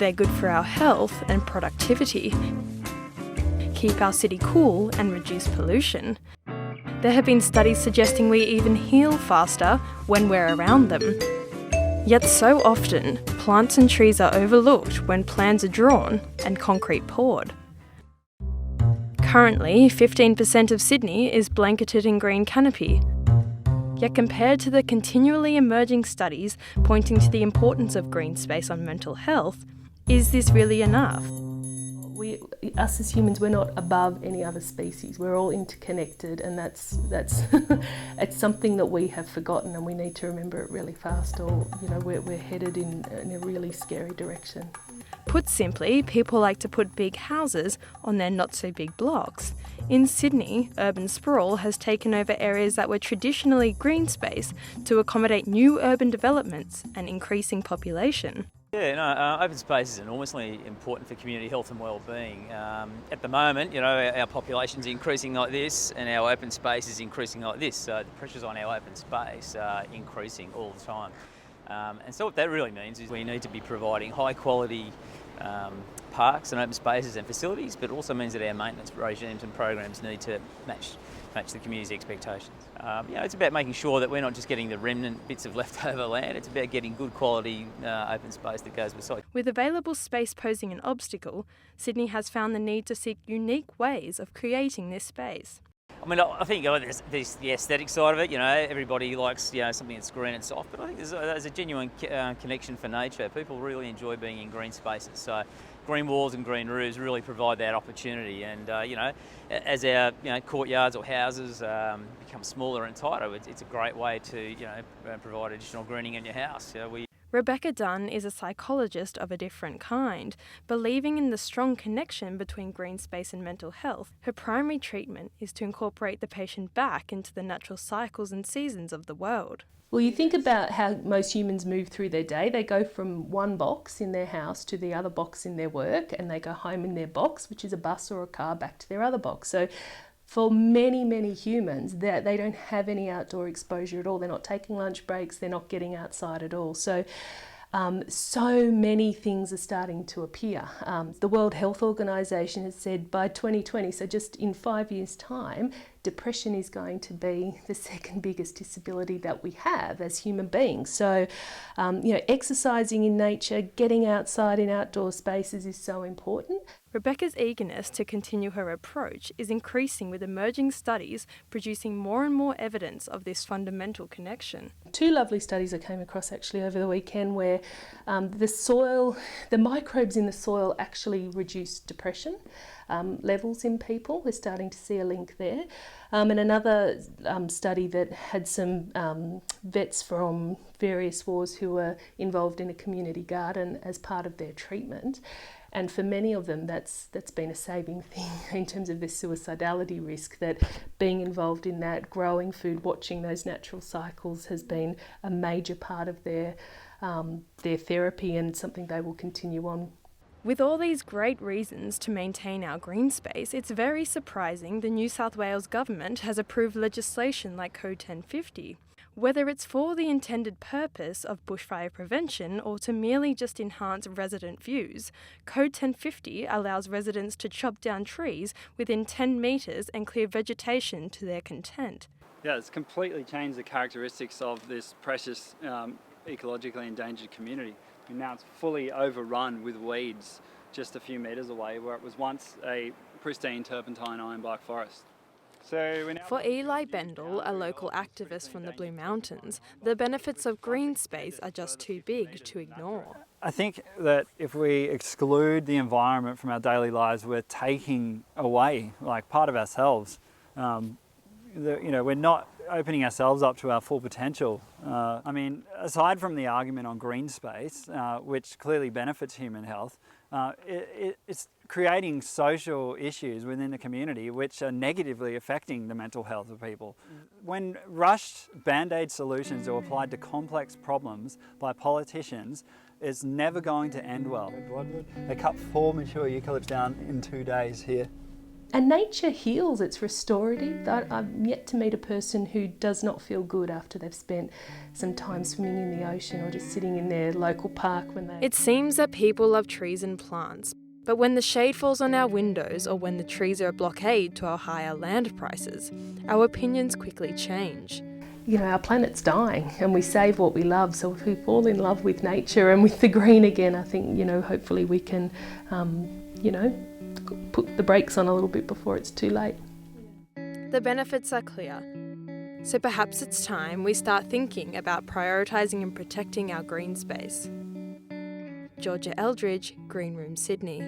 They're good for our health and productivity, keep our city cool and reduce pollution. There have been studies suggesting we even heal faster when we're around them. Yet so often, plants and trees are overlooked when plans are drawn and concrete poured. Currently, 15% of Sydney is blanketed in green canopy. Yet compared to the continually emerging studies pointing to the importance of green space on mental health, is this really enough? Us as humans, we're not above any other species. We're all interconnected, and that's it's something that we have forgotten, and we need to remember it really fast, or we're headed in a really scary direction. Put simply, people like to put big houses on their not-so-big blocks. In Sydney, urban sprawl has taken over areas that were traditionally green space to accommodate new urban developments and increasing population. Yeah, open space is enormously important for community health and well-being. At the moment, our population's increasing like this, and our open space is increasing like this. So the pressures on our open space are increasing all the time. And so what that really means is we need to be providing high-quality parks and open spaces and facilities, but it also means that our maintenance regimes and programs need to match the community's expectations. It's about making sure that we're not just getting the remnant bits of leftover land, it's about getting good quality open space that goes beside. With available space posing an obstacle, Sydney has found the need to seek unique ways of creating this space. I think there's the aesthetic side of it. Everybody likes something that's green and soft, but I think there's a genuine connection for nature. People really enjoy being in green spaces, so green walls and green roofs really provide that opportunity. And as our courtyards or houses become smaller and tighter, it's a great way to provide additional greening in your house. Rebecca Dunn is a psychologist of a different kind. Believing in the strong connection between green space and mental health, her primary treatment is to incorporate the patient back into the natural cycles and seasons of the world. Well, you think about how most humans move through their day. They go from one box in their house to the other box in their work, and they go home in their box, which is a bus or a car, back to their other box. So for many, many humans, they don't have any outdoor exposure at all. They're not taking lunch breaks, they're not getting outside at all. So many things are starting to appear. The World Health Organization has said by 2020, so just in 5 years' time, depression is going to be the second biggest disability that we have as human beings. So, exercising in nature, getting outside in outdoor spaces is so important. Rebecca's eagerness to continue her approach is increasing with emerging studies producing more and more evidence of this fundamental connection. Two lovely studies I came across actually over the weekend where the microbes in the soil actually reduce depression levels in people. We're starting to see a link there. And another study that had some vets from various wars who were involved in a community garden as part of their treatment. And for many of them, that's been a saving thing in terms of the suicidality risk, that being involved in that, growing food, watching those natural cycles has been a major part of their therapy and something they will continue on. With all these great reasons to maintain our green space, it's very surprising the New South Wales government has approved legislation like Code 1050. Whether it's for the intended purpose of bushfire prevention or to merely just enhance resident views, Code 1050 allows residents to chop down trees within 10 metres and clear vegetation to their content. Yeah, it's completely changed the characteristics of this precious ecologically endangered community. And now it's fully overrun with weeds just a few metres away, where it was once a pristine turpentine ironbark forest. For Eli Bendel, a local activist from the Blue Mountains, the benefits of green space are just too big to ignore. I think that if we exclude the environment from our daily lives, we're taking away part of ourselves. We're not opening ourselves up to our full potential. Aside from the argument on green space, which clearly benefits human health, it's creating social issues within the community which are negatively affecting the mental health of people. When rushed band-aid solutions are applied to complex problems by politicians, it's never going to end well. They cut 4 mature eucalypts down in 2 days here. And nature heals, it's restorative. I've yet to meet a person who does not feel good after they've spent some time swimming in the ocean or just sitting in their local park when they... It seems that people love trees and plants, but when the shade falls on our windows or when the trees are a blockade to our higher land prices, our opinions quickly change. You know, our planet's dying and we save what we love, so if we fall in love with nature and with the green again, I think, you know, hopefully we can, you know, put the brakes on a little bit before it's too late. The benefits are clear. So perhaps it's time we start thinking about prioritising and protecting our green space. Georgia Eldridge, Green Room, Sydney.